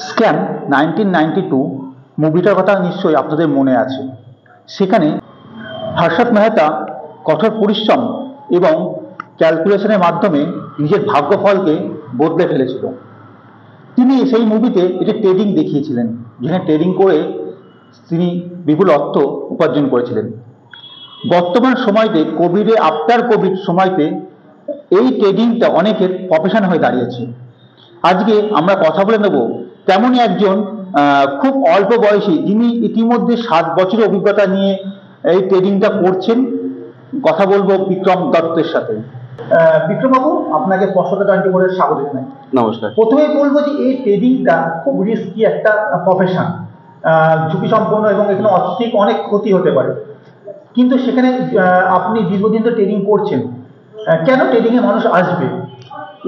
Scam 1992 মুভিটার কথা নিশ্চয়ই আপনাদের মনে আছে। সেখানে হর্ষদ মেহতা কঠোর পরিশ্রম এবং ক্যালকুলেশনের মাধ্যমে নিজের ভাগ্যফলকে বদলে ফেলেছিল। তিনি সেই মুভিতে একটি ট্রেডিং দেখিয়েছিলেন, যেখানে ট্রেডিং করে তিনি বিপুল অর্থ উপার্জন করেছিলেন। বর্তমান সময়তে আফটার কোভিড সময়তে এই ট্রেডিংটা অনেকের প্রফেশন হয়ে দাঁড়িয়েছে। আজকে আমরা কথা বলে নেব তেমনই একজন খুব অল্প বয়সী, যিনি ইতিমধ্যে 7 বছরের অভিজ্ঞতা নিয়ে এই ট্রেডিংটা করছেন। কথা বলবো বিক্রম দত্তের সাথে। বিক্রমবাবু, আপনাকে স্পষ্টতা 24 স্বাগত জানাই। নমস্কার। প্রথমেই বলবো যে এই ট্রেডিংটা খুব রিস্কি একটা প্রফেশন, ঝুঁকি সম্পন্ন, এবং এখানে অর্থনৈতিক অনেক ক্ষতি হতে পারে। কিন্তু সেখানে আপনি দীর্ঘদিন তো ট্রেডিং করছেন, কেন ট্রেডিংয়ে মানুষ আসবে?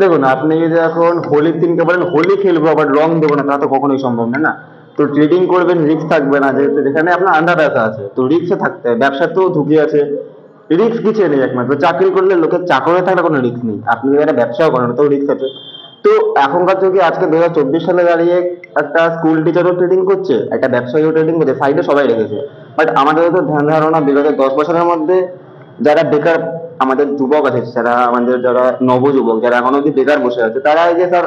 দেখুন, আপনি যদি এখন হোলির দিনকে বলেন হোলি খেলবো আবার রং দেবো না, তা তো কখনোই সম্ভব না। তো ট্রেডিং করবেন, রিস্ক থাকবে না, যেহেতু যেখানে আপনার আন্ডার ব্যবসা আছে তো রিস্কে থাকতে হয়। ব্যবসাতেও ঝুঁকি আছে, রিস্ক কিছু নেই। একমাত্র চাকরি করলে লোকের চাকরে থাকলে কোনো রিস্ক নেই। আপনি যদি একটা ব্যবসাও করেন তো রিস্ক আছে। তো এখনকার যুগে আজকে 2024 সালে দাঁড়িয়ে একটা স্কুল টিচারও ট্রেডিং করছে, একটা ব্যবসায়ীও ট্রেডিং করছে, সাইডে সবাই রেখেছে। বাট আমাদের তো ধ্যান ধারণা বিগত 10 বছরের মধ্যে যারা বেকার আমাদের যুবক আছে, যারা নবযুবক, যারা এখন অব্দি বেকার বসে আছে, তারা এই যে স্যার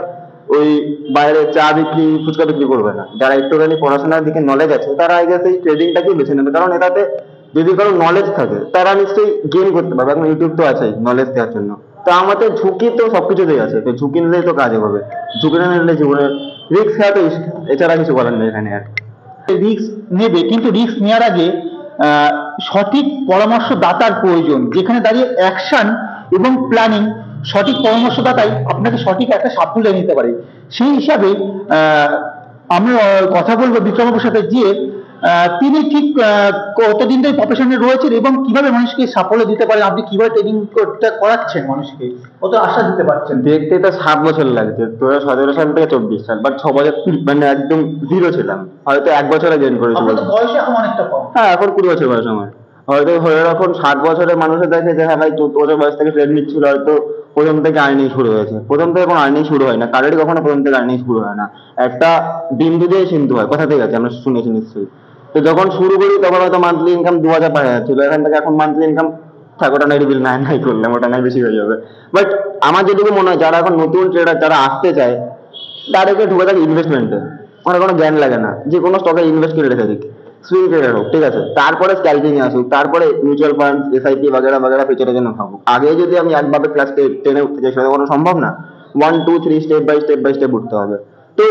ওই বাইরে চা বিক্রি, ফুচকা বিক্রি করবে না। যারা একটুখানি পড়াশোনার দিকে নলেজ আছে তারা আই গেস এই ট্রেডিংটাকেই বেছে নেবে, কারণ এটাতে যদি কারো নলেজ থাকে তারা নিশ্চয়ই গেইন করতে পারবে। এখন ইউটিউব তো আছেই নলেজ দেওয়ার জন্য। তো আমাদের ঝুঁকি তো সবকিছুতেই আছে, তো ঝুঁকি নিলেই তো কাজ হবে। ঝুঁকি না নিলে জীবনে রিস্ক হ্যাঁ, তো এছাড়া কিছু বলার নেই এখানে। আর রিস্ক নেবে, কিন্তু রিস্ক নেওয়ার আগে সঠিক পরামর্শদাতার প্রয়োজন, যেখানে দাঁড়িয়ে অ্যাকশন এবং প্ল্যানিং, সঠিক পরামর্শদাতাই আপনাকে সঠিক একটা সাফল্য নিতে পারে। সেই হিসাবে আমরা কথা বলবো বিক্রমবাবুর সাথে, যে তিনি ঠিক কতদিন ধরে প্রফেশনে রয়েছেন এবং কিভাবে মানুষকে সাফল্য দিতে পারেন। আপনি কিভাবে ট্রেনিং করাচ্ছেন মানুষকে, কত আশা দিতে পারছেন? দেখতে তো 7 বছর লাগছে, 2017 সাল থেকে 24 সাল, বাট 6 বছর মানে একদম জিরো ছিলাম। হয়তো 1 বছরে গেইন করেছি। বয়স এখন অনেকটা কম। হ্যাঁ, এখন 20 বছর বয়স আমার। হয়তো ধরে রাখুন 60 বছরের মানুষের দেখে যে হ্যাঁ ভাই 14 বছর বয়স থেকে ট্রেড নিচ্ছিল, হয়তো প্রথম থেকে আর্নিং শুরু হয়েছে। প্রথম থেকে কোনো আর্নিং শুরু হয় না, কারোরই কখনো প্রথম থেকে আর্নিং শুরু হয় না। একটা বিন্দু দিয়ে সিন্ধু হয়, কথা ঠিক আছে, আমরা শুনেছি নিশ্চয়ই। তো যখন শুরু করি তখন হয়তো মান্থলি ইনকাম 2000 টাকা ছিল, এখান থেকে এখন মান্থলি ইনকাম থাক, ওটা নাই নাই করলাম, ওটা নাই বেশি হয়ে যাবে। বাট আমার যেটুকু মনে হয়, যারা এখন নতুন ট্রেডার যারা আসতে চায় তাদেরকে ঢুকে থাকে ইনভেস্টমেন্টে। আমার কোনো জ্ঞান লাগে না, যে কোনো স্টকে ইনভেস্ট করে রেখে দিক, সুইং ট্রেডার হোক, ঠিক আছে, তারপরে স্ক্যালপিং এ আসুক, তারপরে মিউচুয়াল ফান্ড, এসআইপি বাগেরা বাগেরা ফিউচারের জন্য ভাবুক। আগে যদি আমি একভাবে ক্লাস 10-এ উঠতে চাই, সেটা কোনো সম্ভব না। 1 2 3 স্টেপ বাই স্টেপ উঠতে হবে। তো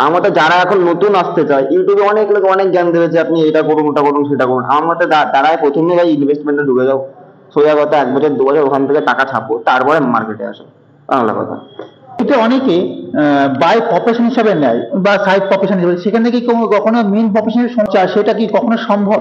আমার মতে যারা এখন নতুন আসতে চায়, ইউটিউবে অনেক লোক অনেক জ্ঞান দেবে যে আপনি এটা করুন, ওটা করুন, সেটা করুন। আমার মতে তারাই প্রথমে ভাই ইনভেস্টমেন্টে ঢুকে যাও, সোজা কথা 1 বছর 2 বছর ওখান থেকে টাকা ছাপো, তারপরে মার্কেটে আসো, বাংলা কথা। এটা অনেকে বাই প্রফেশন হিসাবে নেয় বা সাইড প্রফেশন হিসাবে, সেখান থেকে কখনো মেইন প্রফেশনের সঞ্চার, সেটা কি কখনো সম্ভব?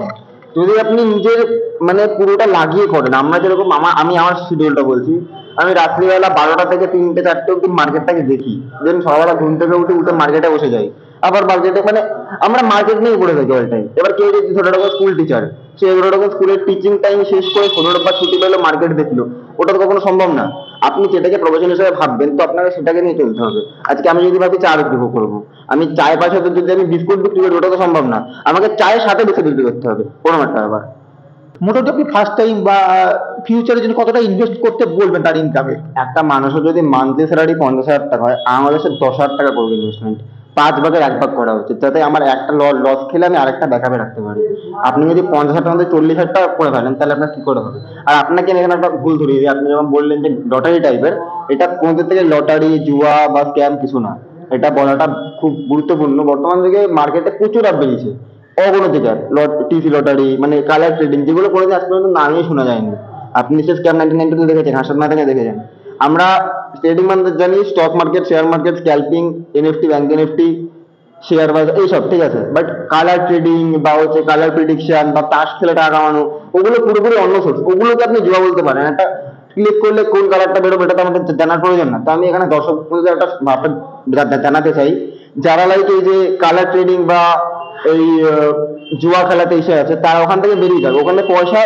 যদি আপনি নিজের মানে পুরোটা লাগিয়ে করেন, আমরা যেরকম আমি আমার শিডিউলটা বলছি, আমি রাত্রিবেলা 12টা থেকে 3টে 4টে অব্দি মার্কেটটাকে দেখি, দেন সকালবেলা ঘুম থেকে উঠে মার্কেটে বসে যাই। আবার মার্কেটে মানে আমরা মার্কেট নিয়ে পড়ে থাকি অল টাইম। এবার কেউ যদি ছোট স্কুল টিচার, সে স্কুলের টিচিং টাইম শেষ করে 16টা ছুটি পেলো, মার্কেট দেখলো, ওটা তো কখনো সম্ভব না। আপনি যেটাকে প্রফেশন হিসেবে ভাববেন, তো আপনাকে সেটাকে নিয়ে চলতে হবে। আজকে আমি যদি ভাবি চা বিক্রি করবো, আমি চায়ের পাশে যদি আমি বিস্কুট বিক্রি করি, ওটা তো সম্ভব না। আমাকে চায়ের সাথে বিস্কুট বিক্রি করতে হবে, কোনো একটা ব্যাপার। মোটামুটি আপনি ফার্স্ট টাইম বা ফিউচারের জন্য কতটা ইনভেস্ট করতে বলবেন তার ইনকামে? একটা মানুষের যদি মান্থলি স্যালারি 50,000 টাকা হয়, আমাদের সে 10,000 টাকা করবে ইনভেস্টমেন্ট। 5 ভাগের 1 ভাগ করা উচিত, যাতে আমার একটা লস খেলে আমি আরেকটা ব্যাকআপে রাখতে পারি। আপনি যদি 50,000 টাকা মধ্যে 40,000 টাকা করে ফেলেন, তাহলে আপনার কি করে হবে? আর আপনাকে এখানে একটা ভুল ধরিয়ে দিই, আপনি যখন বললেন যে লটারি টাইপের, এটা কোনো দিক থেকে লটারি, জুয়া বা স্ক্যাম কিছু না। এটা বলাটা খুব গুরুত্বপূর্ণ। বর্তমান যুগে মার্কেটে প্রচুর অ্যাপ বেরিয়েছে, অগণতিকার টিসি লটারি, মানে কালার ট্রেডিং, যেগুলো কোনোদিন আজ পর্যন্ত নামই শোনা যায়নি। আপনি নিশ্চয়ই স্ক্যাম 1992 দেখেছেন, হাসপাত মাথাকে দেখেছেন। আমরা ট্রেডিং মানে জানি stock market, share market, scalping, NFT, bank NFT, share বাজার, এইসব ঠিক আছে। বাট কালার ট্রেডিং বা হচ্ছে কালার প্রেডিকশন বা তাস খেলে টাকা কামানো, ওগুলো পুরোপুরি অন্য সোর্স। ওগুলোকে আপনি জুয়া বলতে পারেন। একটা ক্লিক করলে কোন কালারটা বেরোবে এটা তো আমাদের জানার প্রয়োজন না। তো আমি এখানে দর্শকদের একটা জানাতে চাই, যারা লাইক এই যে কালার ট্রেডিং বা এই জুয়া খেলাতে এসে আছে, তারা ওখান থেকে বেরিয়ে যাবে। ওখানে পয়সা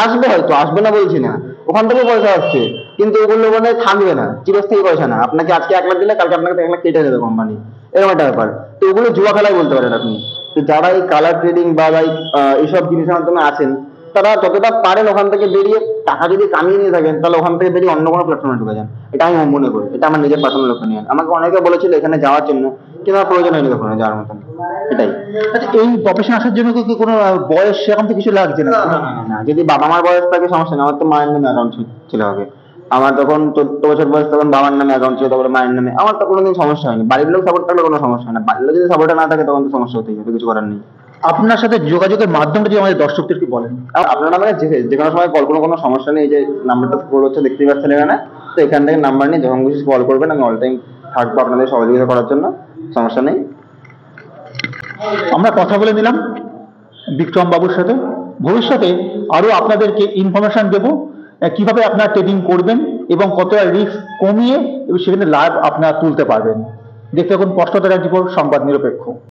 আসবে, হয়তো আসবে না বলছি না, ওখান থেকে পয়সা আসছে, কিন্তু ওগুলো মানে থাকবে না, চিরস্থায়ী পয়সা না। আপনাকে আজকে 1 লাখ দিলে কালকে আপনাকে 1 লাখ কেটে দেবে কোম্পানি, এরকম একটা ব্যাপার। তো ওগুলো জুয়া খেলাই বলতে পারেন আপনি। তো যারা এই কালার ট্রেডিং বা এইসব জিনিসের মাধ্যমে আছেন, তারা যতটা পারেন ওখান থেকে বেরিয়ে টাকা যদি কামিয়ে নিয়ে থাকেন, তাহলে ওখান থেকে বেরিয়ে অন্য কোনো প্ল্যাটফর্মে ঢুকে যান। এটা আমি মনে করি, এটা আমার নিজের পার্সোনাল ওপিনিয়ন। আমাকে অনেকে বলেছিল এখানে যাওয়ার জন্য, কিন্তু আমার প্রয়োজন হয়নি কখনো যাওয়ার মতন। এটাই। আচ্ছা, এই প্রফেশন আসার জন্য কি কোনো বয়স সেরকম তো কিছু লাগছে না? না, যদি বাবা মার বয়স থাকে সমস্যা নেই, আমার তো মায়ের নামে অ্যাকাউন্ট ছিল আগে। আমার তখন 14 বছর বয়স, তখন বাবার নামে অ্যাকাউন্ট ছিল, তারপরে মায়ের নামে। আমার তো কোনোদিন সমস্যা হয়নি। বাড়ির লোক সাপোর্ট থাকলে কোনো সমস্যা হয় না, বাড়ির লোক যদি সাপোর্ট না থাকে তখন তো সমস্যা হতেই হবে, কিছু করার নেই। আপনার সাথে যোগাযোগের মাধ্যমটা যদি আমাদের দর্শকদেরকে বলেন। আপনারা মানে যে কোনো সময় কল, কোনো সমস্যা নেই। এই যে নাম্বারটা স্ক্রোল হচ্ছে দেখতেই পাচ্ছেন এখানে, তো এখান থেকে নাম্বার নিয়ে যখন খুশি কল করবেন, আমি অল টাইম থাকবো আপনাদের সহযোগিতা করার জন্য, সমস্যা নেই। আমরা কথা বলে নিলাম বিক্রম বাবুর সাথে। ভবিষ্যতে আরো আপনাদেরকে ইনফরমেশন দেব কিভাবে আপনারা ট্রেডিং করবেন এবং কতটা রিস্ক কমিয়ে এবং সেখানে লাভ আপনারা তুলতে পারবেন। দেখতে থাকুন স্পষ্টতার রিপোর্ট, সংবাদ নিরপেক্ষ।